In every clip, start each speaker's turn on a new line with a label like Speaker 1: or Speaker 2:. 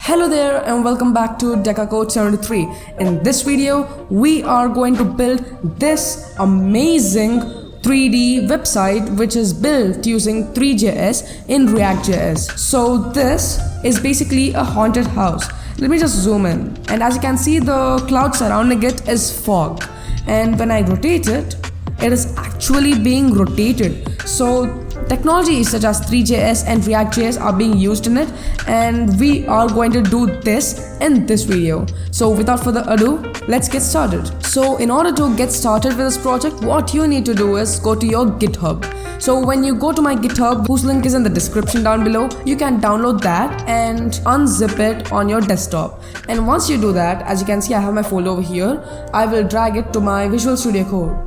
Speaker 1: Hello there and welcome back to DecaCode73. In this video, we are going to build this amazing 3D website which is built using ThreeJS in React.js. So this is basically a haunted house. Let me just zoom in, and as you can see, the cloud surrounding it is fog, and when I rotate it, it is actually being rotated. So technologies such as ThreeJS and React.js are being used in it, and we are going to do this in this video. So without further ado, let's get started. So in order to get started with this project, what you need to do is go to your GitHub. So when you go to my GitHub, whose link is in the description down below, you can download that and unzip it on your desktop. And once you do that, as you can see, I have my folder over here. I will drag it to my Visual Studio Code.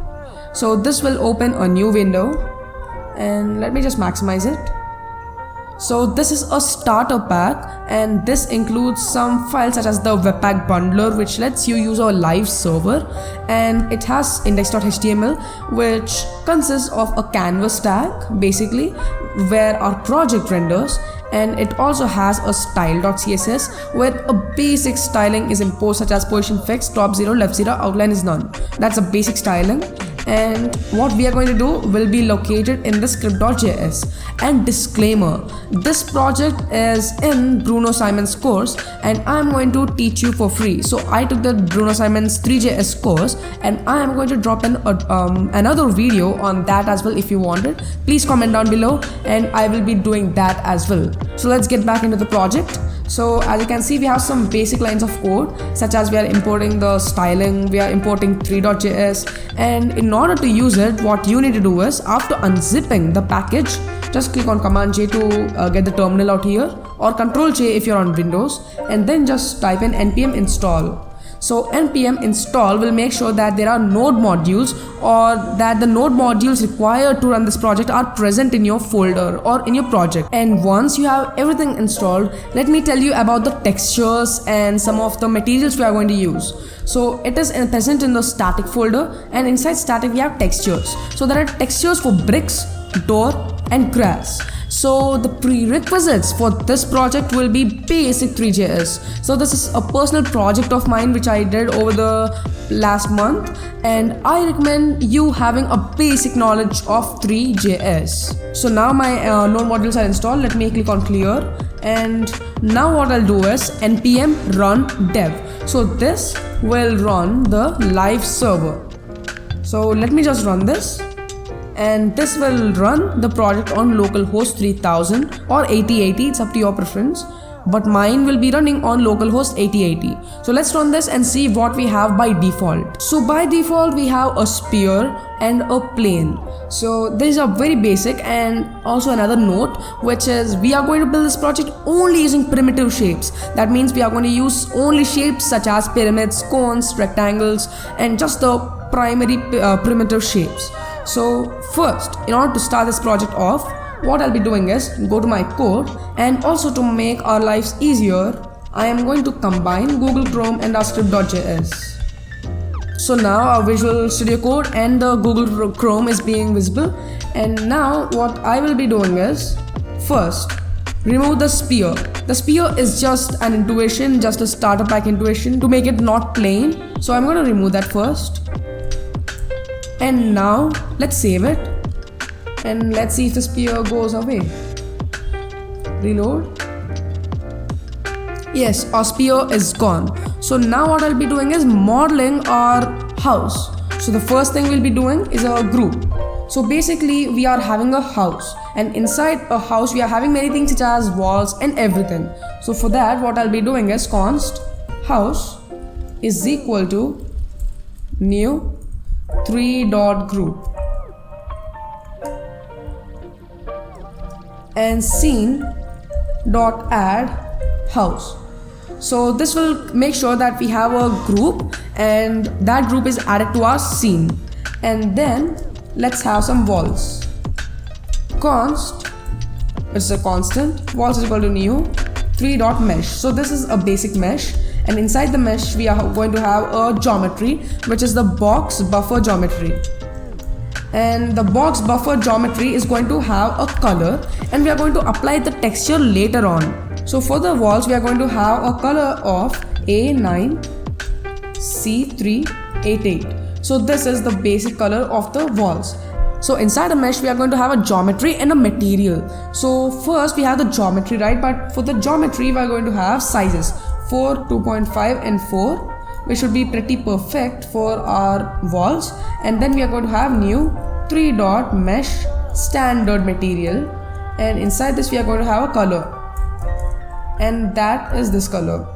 Speaker 1: So this will open a new window, and let me just maximize it. So this is a starter pack, and this includes some files such as the webpack bundler, which lets you use our live server, and it has index.html, which consists of a canvas tag basically where our project renders, and it also has a style.css where a basic styling is imposed, such as position fixed, top 0, left 0, outline is none. That's a basic styling. And what we are going to do will be located in the script.js. And disclaimer, this project is in Bruno Simon's course, and I'm going to teach you for free. So I took the Bruno Simon's 3JS course, and I am going to drop in another video on that as well. If you want it, please comment down below, and I will be doing that as well. So let's get back into the project. So as you can see, we have some basic lines of code, such as we are importing the styling, we are importing 3.js, and in order to use it, what you need to do is, after unzipping the package, just click on Command J to get the terminal out here, or Control J if you're on Windows, and then just type in npm install. So npm install will make sure that there are node modules, or that the node modules required to run this project are present in your folder or in your project. And once you have everything installed, let me tell you about the textures and some of the materials we are going to use. So it is present in the static folder, and inside static we have textures. So there are textures for bricks, door and grass. So the prerequisites for this project will be basic 3JS. So this is a personal project of mine which I did over the last month, and I recommend you having a basic knowledge of 3JS. So now my node modules are installed. Let me click on clear, and now what I'll do is npm run dev. So this will run the live server. So let me just run this, and this will run the project on localhost 3000 or 8080, it's up to your preference, but mine will be running on localhost 8080. So let's run this and see what we have by default. So by default we have a sphere and a plane. So these are very basic. And also another note, which is we are going to build this project only using primitive shapes. That means we are going to use only shapes such as pyramids, cones, rectangles, and just the primary primitive shapes. So first, in order to start this project off, what I'll be doing is go to my code, and also to make our lives easier, I am going to combine Google Chrome and our script.js. So now our Visual Studio Code and the Google Chrome is being visible, and now what I will be doing is, first, remove the sphere. The sphere is just an intuition, just a starter pack intuition to make it not plain. So I'm going to remove that first. And now let's save it, and let's see if the sphere goes away. Reload. Yes, our sphere is gone. So now what I'll be doing is modeling our house. So the first thing we'll be doing is a group. So basically we are having a house, and inside a house we are having many things such as walls and everything. So for that, what I'll be doing is const house is equal to new 3.group and scene.add house. So this will make sure that we have a group, and that group is added to our scene. And then let's have some walls. Const, it's a constant, walls is equal to new 3.mesh. So this is a basic mesh, and inside the mesh we are going to have a geometry, which is the box buffer geometry. and the box buffer geometry is going to have a color, and we are going to apply the texture later on. So for the walls, we are going to have a color of A9C388. So this is the basic color of the walls. So inside the mesh, we are going to have a geometry and a material. So first we have the geometry, right? But for the geometry, we are going to have sizes 4, 2.5 and 4, which should be pretty perfect for our walls. And then we are going to have new 3-dot mesh standard material, and inside this we are going to have a color, and that is this color.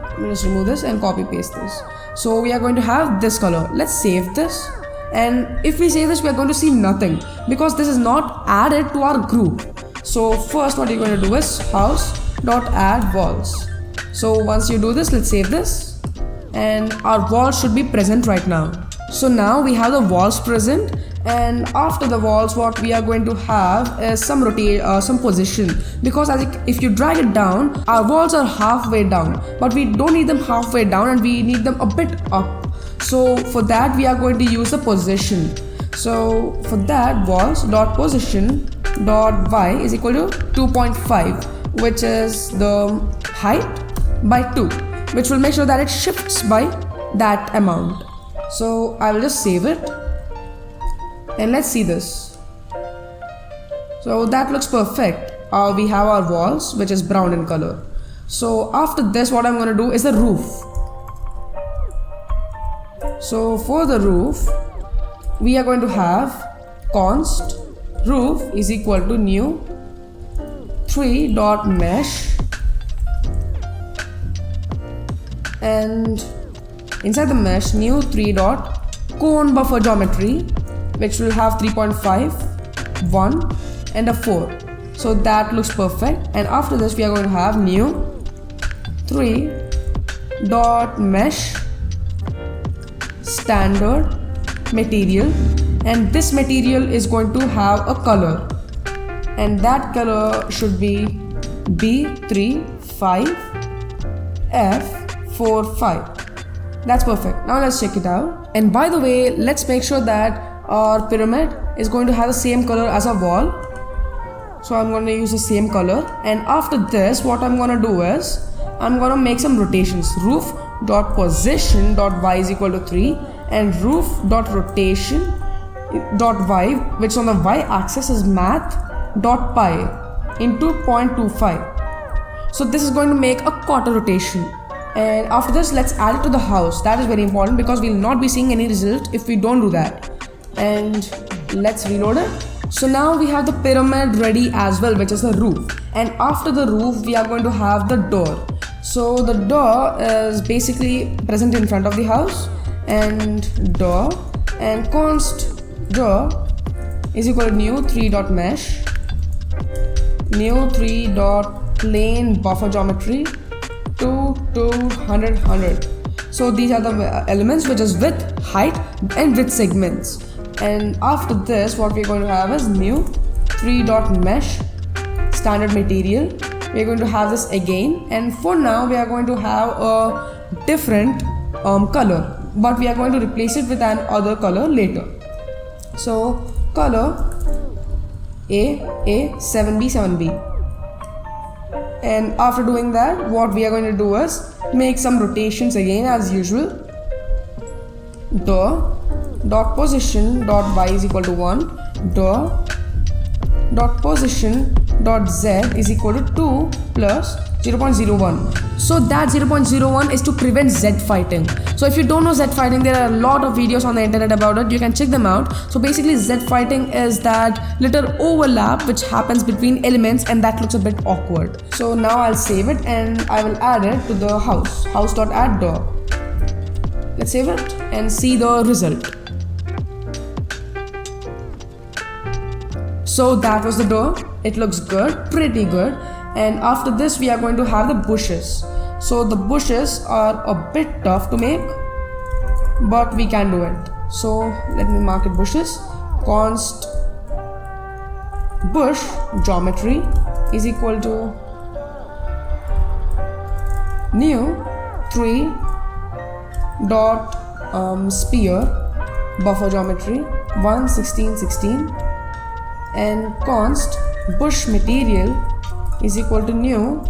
Speaker 1: Let me just remove this and copy paste this. So we are going to have this color. Let's save this, and if we save this, we are going to see nothing because this is not added to our group. So first what you're going to do is house.add walls. So once you do this, let's save this, and our walls should be present right now. So now we have the walls present, and after the walls, what we are going to have is some position, because if you drag it down, our walls are halfway down, but we don't need them halfway down and we need them a bit up. So for that we are going to use the position. So for that, walls.position.y is equal to 2.5, which is the height by 2, which will make sure that it shifts by that amount. So I will just save it, and let's see this. So that looks perfect. We have our walls, which is brown in color. So after this, what I'm going to do is the roof. So for the roof, we are going to have const roof is equal to new 3.mesh, and inside the mesh, new 3.cone buffer geometry, which will have 3.5, 1 and a 4. So that looks perfect. And after this, we are going to have new 3.mesh standard material, and this material is going to have a color, and that color should be B35F45. That's perfect. Now let's check it out. And by the way, let's make sure that our pyramid is going to have the same color as our wall. So I'm going to use the same color, and after this, what I'm going to do is I'm going to make some rotations. Roof.position.y is equal to 3, and roof.rotation.y, which on the y axis is math.pi into 0.25. So this is going to make a quarter rotation. And after this, let's add it to the house. That is very important because we'll not be seeing any result if we don't do that. And let's reload it. So now we have the pyramid ready as well, which is the roof. And after the roof, we are going to have the door. So the door is basically present in front of the house, and door, and const door is equal to new 3.mesh, new 3.plane buffer geometry to 100, 100. So these are the elements, which is width, height and width segments. And after this, what we're going to have is new 3.mesh standard material. We're going to have this again, and for now we are going to have a different color, but we are going to replace it with an other color later. So color A7B 7B. And after doing that, what we are going to do is make some rotations again as usual. Door.position.y is equal to 1. Door.position.z is equal to 2 plus 0.01. So that 0.01 is to prevent Z fighting. So if you don't know Z fighting, there are a lot of videos on the internet about it. You can check them out. So basically, Z fighting is that little overlap which happens between elements, and that looks a bit awkward. So now I'll save it and I will add it to the house. House.add door. Let's save it and see the result. So that was the door. It looks good, pretty good. And after this, we are going to have the bushes. So the bushes are a bit tough to make, but we can do it. So let me mark it bushes. Const bush geometry is equal to new 3.sphere buffer geometry 1 16 16, and const bush material is equal to new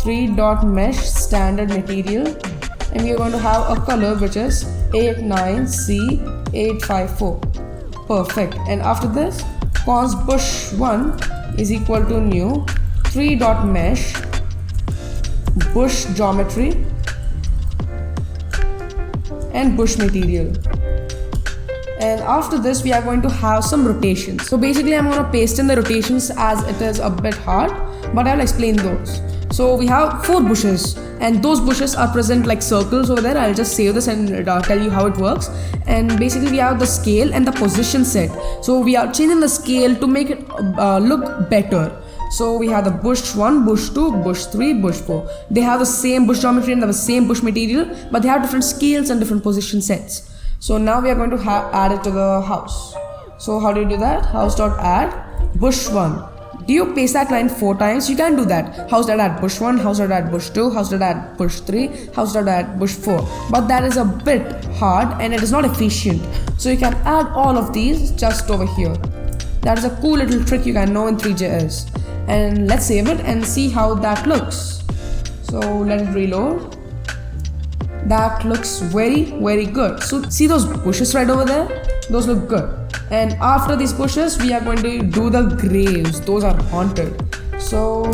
Speaker 1: 3.mesh standard material, and we are going to have a color which is 89C854. Perfect. And after this, const bush1 is equal to new 3.mesh bush geometry and bush material. And after this, we are going to have some rotations. So basically, I'm going to paste in the rotations as it is a bit hard, but I'll explain those. So we have 4 bushes, and those bushes are present like circles over there. I'll just save this and tell you how it works. And basically, we have the scale and the position set. So we are changing the scale to make it look better. So we have the bush 1, bush 2, bush 3, bush 4. They have the same bush geometry and the same bush material, but they have different scales and different position sets. So now we are going to add it to the house. So how do you do that? House.add bush 1. Do you paste that line 4 times? You can do that. House.add bush 1, house.add bush 2, house.add bush 3, house.add bush 4. But that is a bit hard and it is not efficient. So you can add all of these just over here. That is a cool little trick you can know in ThreeJS. And let's save it and see how that looks. So let it reload. That looks very good. So see those bushes right over there? Those look good. And after these bushes, we are going to do the graves. Those are haunted. So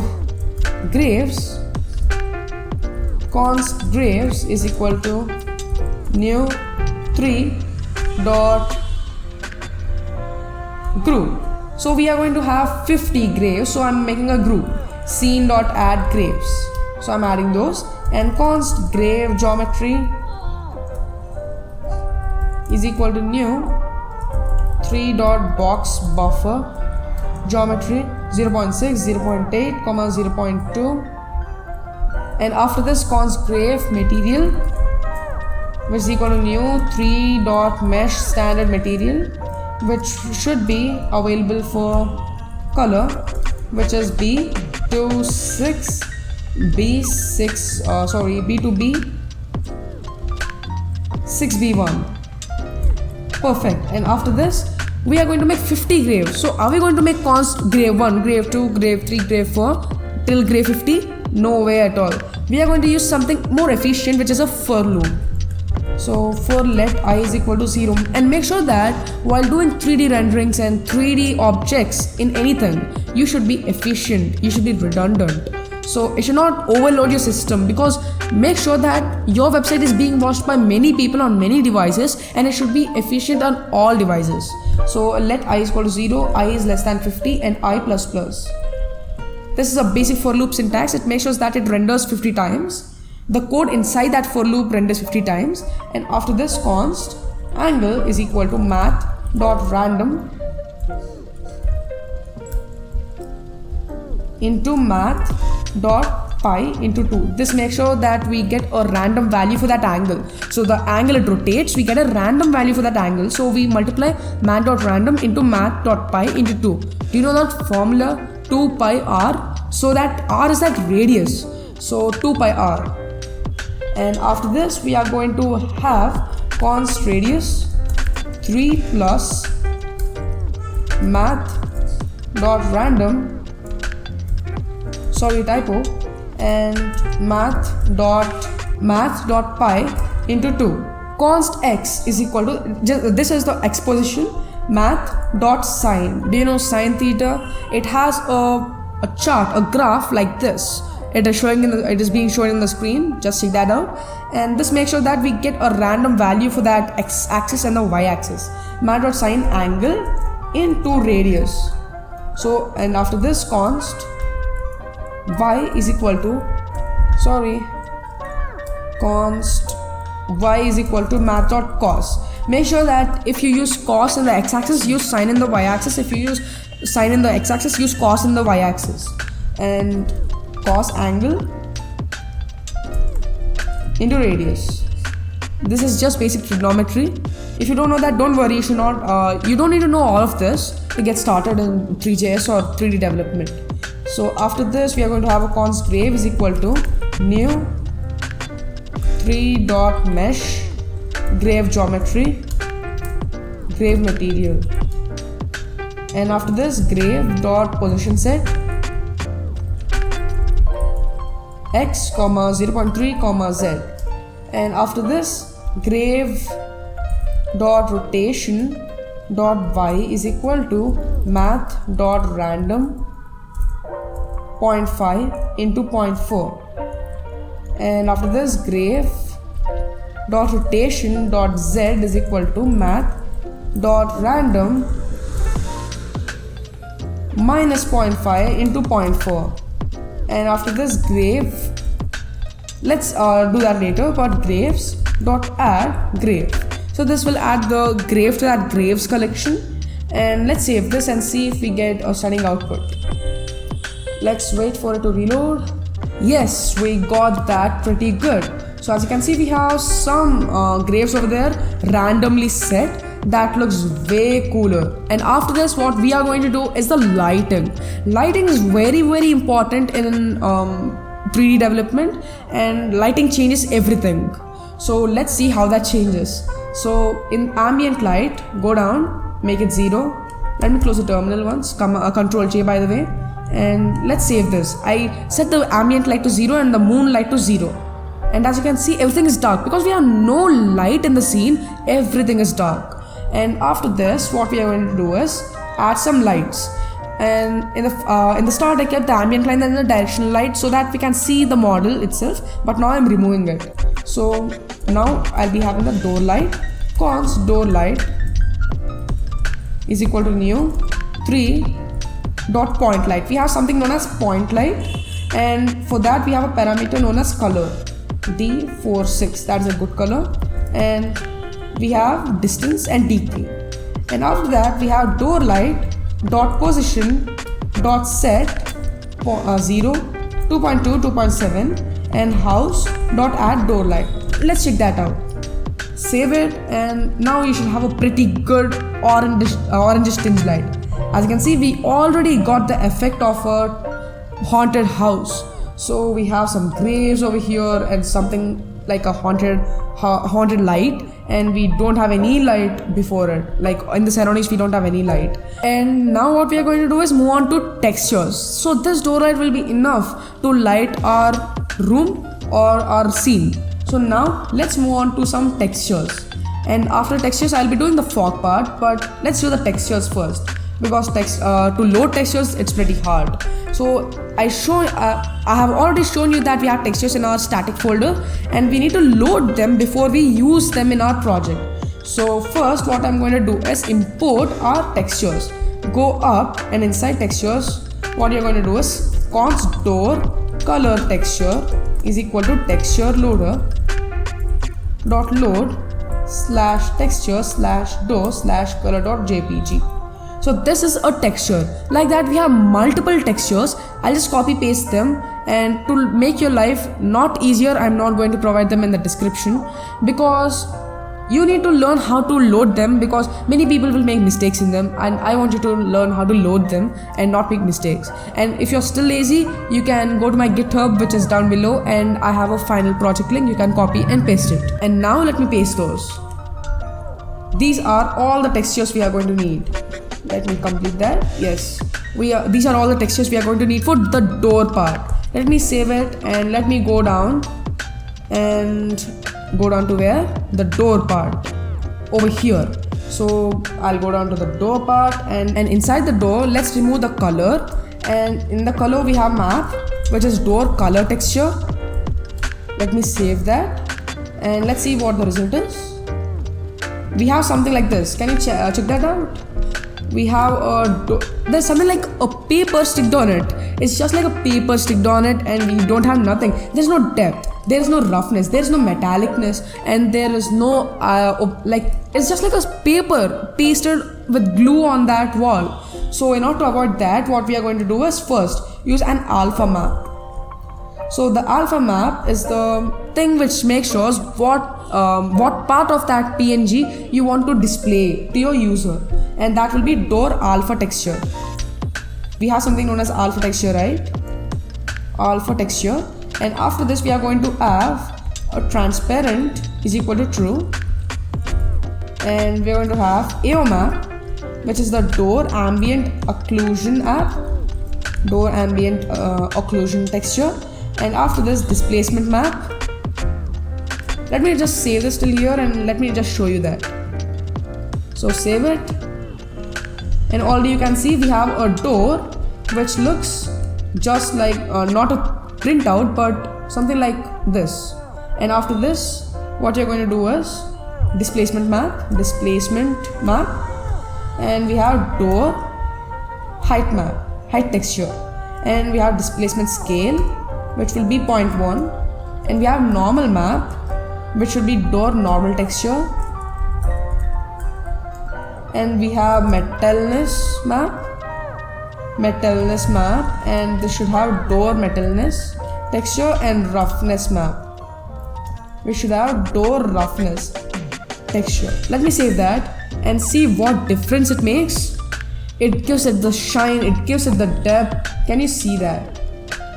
Speaker 1: graves, const graves is equal to new 3.groove. So we are going to have 50 graves. So I'm making a group, scene.add graves. So I'm adding those, and const grave geometry is equal to new 3.box buffer geometry 0.6, 0.8, 0.2. And after this, const grave material, which is equal to new 3.mesh standard material, which should be available for color, which is B26, B2B, 6B1. Perfect. And after this, we are going to make 50 graves. So are we going to make const grave 1, grave 2, grave 3, grave 4 till grave 50? No way at all. We are going to use something more efficient, which is a for loop. So for let I is equal to 0, and make sure that while doing 3D renderings and 3D objects in anything, you should be efficient, you should be redundant. So it should not overload your system, because make sure that your website is being watched by many people on many devices, and it should be efficient on all devices. So let I is equal to 0, I is less than 50, and I plus plus. This is a basic for loop syntax. It makes sure that it renders 50 times. The code inside that for loop renders 50 times, and after this, const angle is equal to math.random into math.pi into 2. This makes sure that we get a random value for that angle. So the angle it rotates, we get a random value for that angle. So we multiply math.random into math.pi into 2. Do you know that formula? 2 pi r. So that r is that radius. So 2 pi r. And after this, we are going to have const radius 3 plus math.random, sorry typo, and math.pi into 2. Const x is equal to, this is the x position, math.sine. Do you know sine theta? It has a chart, a graph like this. It is being shown in the screen. Just check that out. And this makes sure that we get a random value for that x-axis and the y-axis. Math.sine angle into radius. So, and after this, const y is equal to, const y is equal to math.cos. Make sure that if you use cos in the x-axis, use sine in the y-axis. If you use sine in the x-axis, use cos in the y-axis. And cos angle into radius. This is just basic trigonometry. If you don't know that, don't worry. You don't need to know all of this to get started in ThreeJS or 3D development. So after this, we are going to have a const grave is equal to new 3.mesh grave geometry, grave material. And after this, grave dot position set x comma 0.3 comma z, and after this grave dot rotation dot y is equal to math dot random 0.5 into 0.4, and after this grave dot rotation dot z is equal to math dot random minus 0.5 into 0.4, and after this grave, let's do that later, but graves dot add grave. So this will add the grave to that graves collection, and let's save this and see if we get a stunning output. Let's wait for it to reload. Yes, we got that pretty good. So as you can see, we have some graves over there randomly set. That looks way cooler. And after this, what we are going to do is the lighting. Lighting is very important in 3D development, and lighting changes everything. So let's see how that changes. So in ambient light, go down, make it 0. Let me close the terminal once, Control J by the way, and let's save this. I set the ambient light to 0 and the moon light to 0. And as you can see, everything is dark because we have no light in the scene. Everything is dark. And after this, what we are going to do is add some lights. And in the start, I kept the ambient light and the directional light so that we can see the model itself. But now I'm removing it. So now I'll be having the door light. Const door light is equal to new 3 dot point light. We have something known as point light, and for that we have a parameter known as color D46. That is a good color. And we have distance and decay, and after that we have door light dot position dot set 0, 2.2, 2.7, and house dot add door light. Let's check that out. Save it, and now you should have a pretty good orange tinge light. As you can see, we already got the effect of a haunted house. So we have some graves over here and something like a haunted light, and we don't have any light before it. Like in the surroundings, we don't have any light. And now what we are going to do is move on to textures. So this door light will be enough to light our room or our scene. So now let's move on to some textures. And after textures, I'll be doing the fog part, but let's do the textures first, because to load textures, it's pretty hard. So I have already shown you that we have textures in our static folder, and we need to load them before we use them in our project. So first, what I'm going to do is import our textures. Go up, and inside textures, what you're going to do is const door color texture is equal to texture loader dot load slash texture slash door slash color dot jpg. So this is a texture. Like that, we have multiple textures. I'll just copy paste them, and to make your life not easier, I'm not going to provide them in the description, because you need to learn how to load them, because many people will make mistakes in them, and I want you to learn how to load them and not make mistakes. And if you're still lazy, you can go to my GitHub, which is down below, and I have a final project link. You can copy and paste it. And now let me paste those. These are all the textures we are going to need. Let me complete that. Yes, these are all the textures we are going to need for the door part. Let me save it, and let me go down to where? The door part over here. So I'll go down to the door part, and inside the door, let's remove the color, and in the color we have map, which is door color texture. Let me save that, and let's see what the result is. We have something like this. Can you check that out? We have there's something like a paper sticked on it. It's just like a paper sticked on it, and we don't have nothing. There's no depth, there is no roughness, there is no metallicness, and there is no it's just like a paper pasted with glue on that wall. So in order to avoid that, what we are going to do is first use an alpha map. So the alpha map is the thing which makes sure what part of that PNG you want to display to your user, and that will be door alpha texture. We have something known as alpha texture, right? Alpha texture. And after this, we are going to have a transparent is equal to true, and we are going to have AO map, which is the door ambient occlusion app, door ambient occlusion texture. and after this displacement map. Let me just save this till here and let me just show you that. So save it, and already you can see we have a door which looks just like not a printout but something like this. And after this what you're going to do is displacement map, and we have door height map, height texture, and we have displacement scale which will be 0.1, and we have normal map which should be door normal texture, and we have metalness map, and this should have door metalness texture, and roughness map. We should have door roughness texture. Let me save that and see what difference it makes. It gives it the shine, it gives it the depth. Can you see that?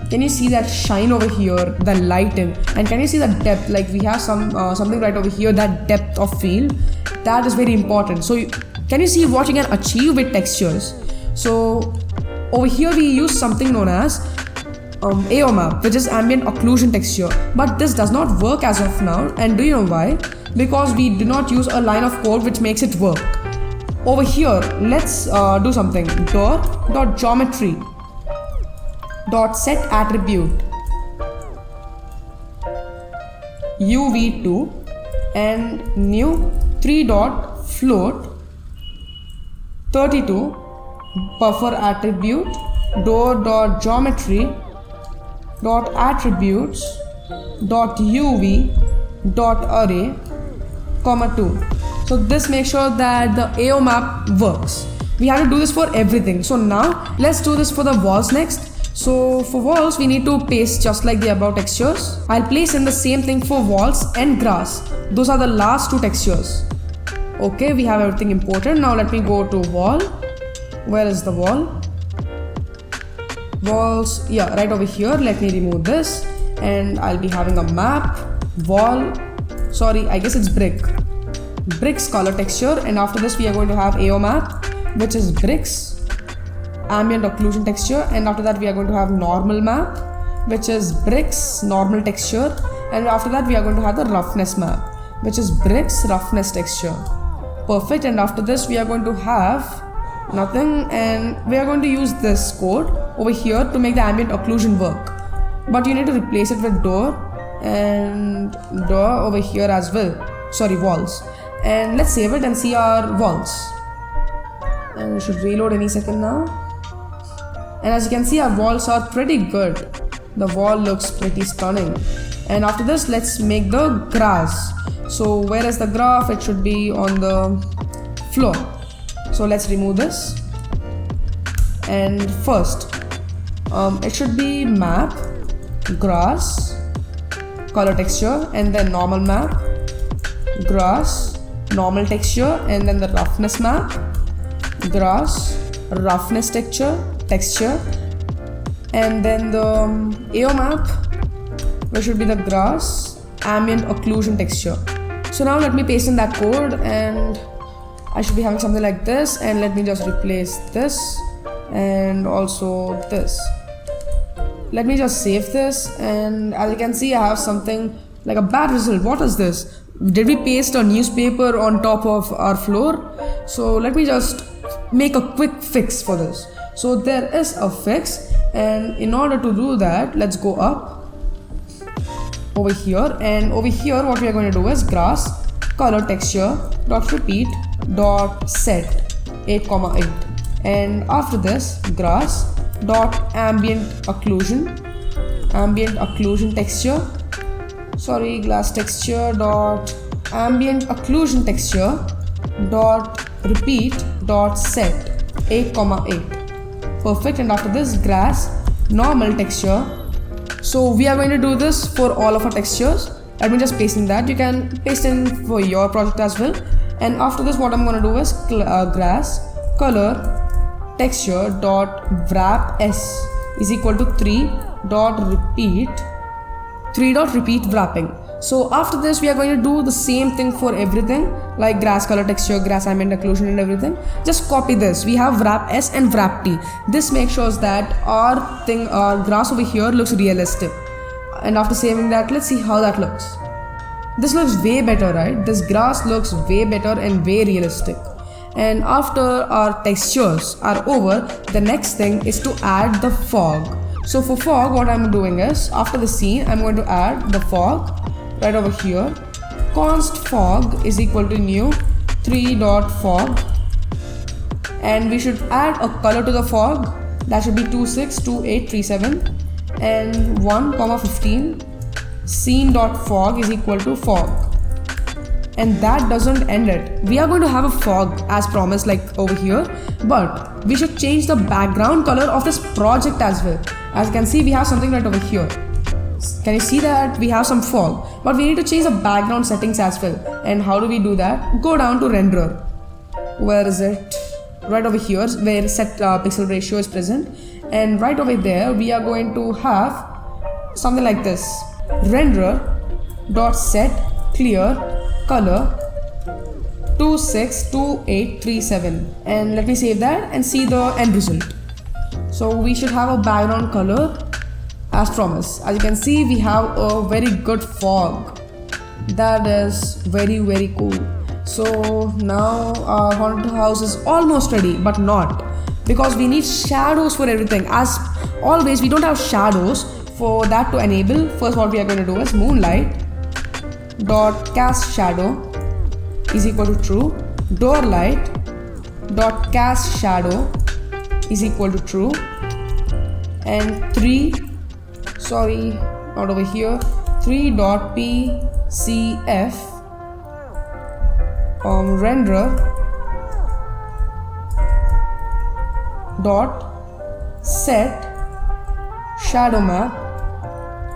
Speaker 1: Can you see that shine over here, the lighting, and can you see the depth? Like we have something right over here, that depth of field, that is very important. So can you see what you can achieve with textures? So over here we use something known as AO map, which is ambient occlusion texture, but this does not work as of now. And do you know why? Because we do not use a line of code which makes it work. Over here let's do something. Door.geometry .set attribute uv2 and new 3.float 32 buffer attribute door.geometry .attributes .uv .array, 2. So this makes sure that the AO map works. We have to do this for everything. So now let's do this for the walls next. So for walls we need to paste just like the above textures. I'll place in the same thing for walls and grass. Those are the last two textures. Okay, we have everything important. Now let me go to wall. Where is the wall? Walls, yeah, right over here. Let me remove this and I'll be having a map, wall, sorry, I guess it's bricks color texture, and after this we are going to have AO map, which is bricks ambient occlusion texture, and after that we are going to have normal map, which is bricks normal texture, and after that we are going to have the roughness map, which is bricks roughness texture. Perfect. And after this we are going to have nothing, and we are going to use this code over here to make the ambient occlusion work, but you need to replace it with door and door over here as well, sorry, walls. And let's save it and see our walls, and we should reload any second now. And as you can see, our walls are pretty good. The wall looks pretty stunning. And after this let's make the grass. So where is the graph? It should be on the floor. So let's remove this, and first it should be map, grass, color texture, and then normal map, grass, normal texture, and then the roughness map, grass, roughness texture, and then the AO map, which should be the grass, ambient occlusion texture. So now let me paste in that code, and I should be having something like this, and let me just replace this and also this. Let me just save this, and as you can see I have something like a bad result. What is this? Did we paste a newspaper on top of our floor? So let me just make a quick fix for this. So there is a fix, and in order to do that let's go up over here, and over here what we are going to do is grass color texture dot repeat dot set 8,8, and after this grass dot ambient occlusion texture, sorry, glass texture dot ambient occlusion texture dot repeat dot set 8,8. Perfect. And after this grass normal texture. So we are going to do this for all of our textures. Let me just paste in that. You can paste in for your project as well. And after this what I'm going to do is grass color texture dot wrap s is equal to 3 dot repeat wrapping. So after this we are going to do the same thing for everything, like grass color texture, grass ambient occlusion, and everything. Just copy this. We have wrap s and wrap t. This makes sure that our grass over here looks realistic. And after saving that, let's see how that looks. This looks way better, right? This grass looks way better and way realistic. And after our textures are over, the next thing is to add the fog. So for fog, what I'm doing is, after the scene, I'm going to add the fog right over here. Const fog is equal to new 3.fog, and we should add a color to the fog. That should be 262837 and 1,15. Scene.fog is equal to fog, and that doesn't end it. We are going to have a fog as promised, like over here, but we should change the background color of this project as well. As you can see, we have something right over here. Can you see that we have some fog, but we need to change the background settings as well. And how do we do that? Go down to renderer. Where is it? Right over here where set pixel ratio is present, and right over there we are going to have something like this: renderer dot set clear color 262837, and let me save that and see the end result. So we should have a background color as promised. As you can see, we have a very good fog. That is very cool. So now our haunted house is almost ready, but not, because we need shadows for everything. As always, we don't have shadows. For that to enable, first what we are going to do is moonlight dot cast shadow is equal to true. Door light dot cast shadow is equal to true. And 3.pcf renderer dot set shadow map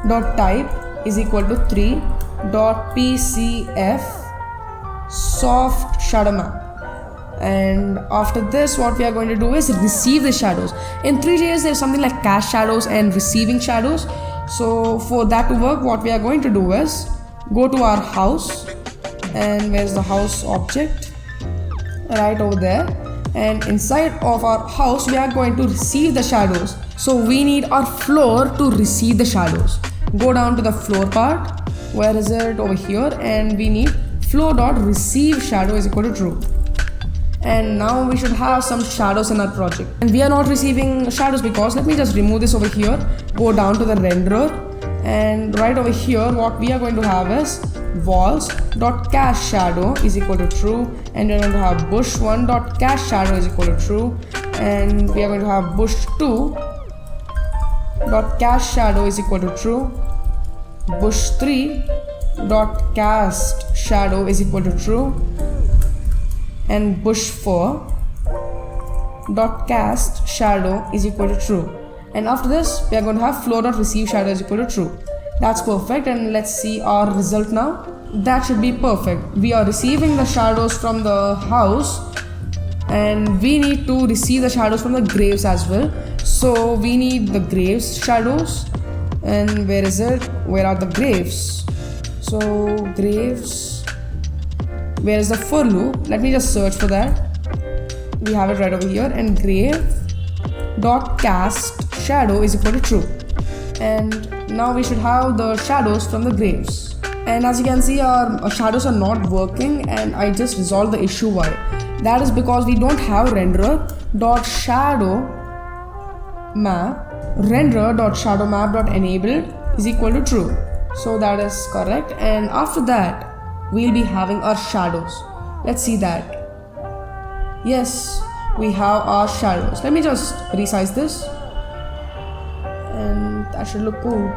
Speaker 1: dot type is equal to 3.pcf soft shadow map. And after this, what we are going to do is receive the shadows. In ThreeJS, there's something like cast shadows and receiving shadows. So for that to work, what we are going to do is go to our house, and where's the house object? Right over there. And inside of our house, we are going to receive the shadows. So we need our floor to receive the shadows. Go down to the floor part. Where is it? Over here. And we need floor.receive shadow is equal to true. And now we should have some shadows in our project, and we are not receiving shadows because, let me just remove this over here. Go down to the renderer, and right over here what we are going to have is walls.cast shadow is equal to true, and we are going to have bush1.cast shadow is equal to true, and we are going to have bush2.cast shadow is equal to true, bush3.cast shadow is equal to true, and bush4.cast shadow is equal to true. And after this, we are going to have floor.receive shadow is equal to true. That's perfect, and let's see our result now. That should be perfect. We are receiving the shadows from the house, and we need to receive the shadows from the graves as well. So we need the graves shadows, and where is it? Where are the graves? So graves, where is the for loop? Let me just search for that. We have it right over here, and grave.cast shadow is equal to true. And now we should have the shadows from the graves. And as you can see, our shadows are not working, and I just resolved the issue. Why? That is because we don't have renderer.shadow map.enabled is equal to true. So that is correct. And after that, we'll be having our shadows. Let's see that. Yes, we have our shadows. Let me just resize this, and that should look cool.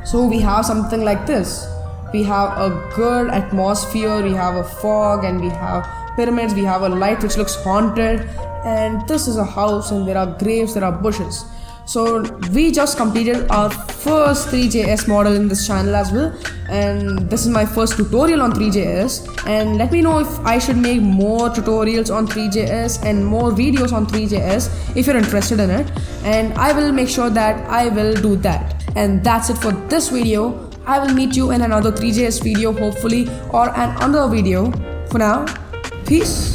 Speaker 1: So we have something like this. We have a good atmosphere, we have a fog, and we have pyramids, we have a light which looks haunted, and this is a house, and there are graves, there are bushes. So we just completed our first ThreeJS model in this channel as well, and this is my first tutorial on ThreeJS. And let me know if I should make more tutorials on ThreeJS and more videos on ThreeJS if you're interested in it, and I will make sure that I will do that. And that's it for this video. I will meet you in another ThreeJS video hopefully, or another video. For now, peace.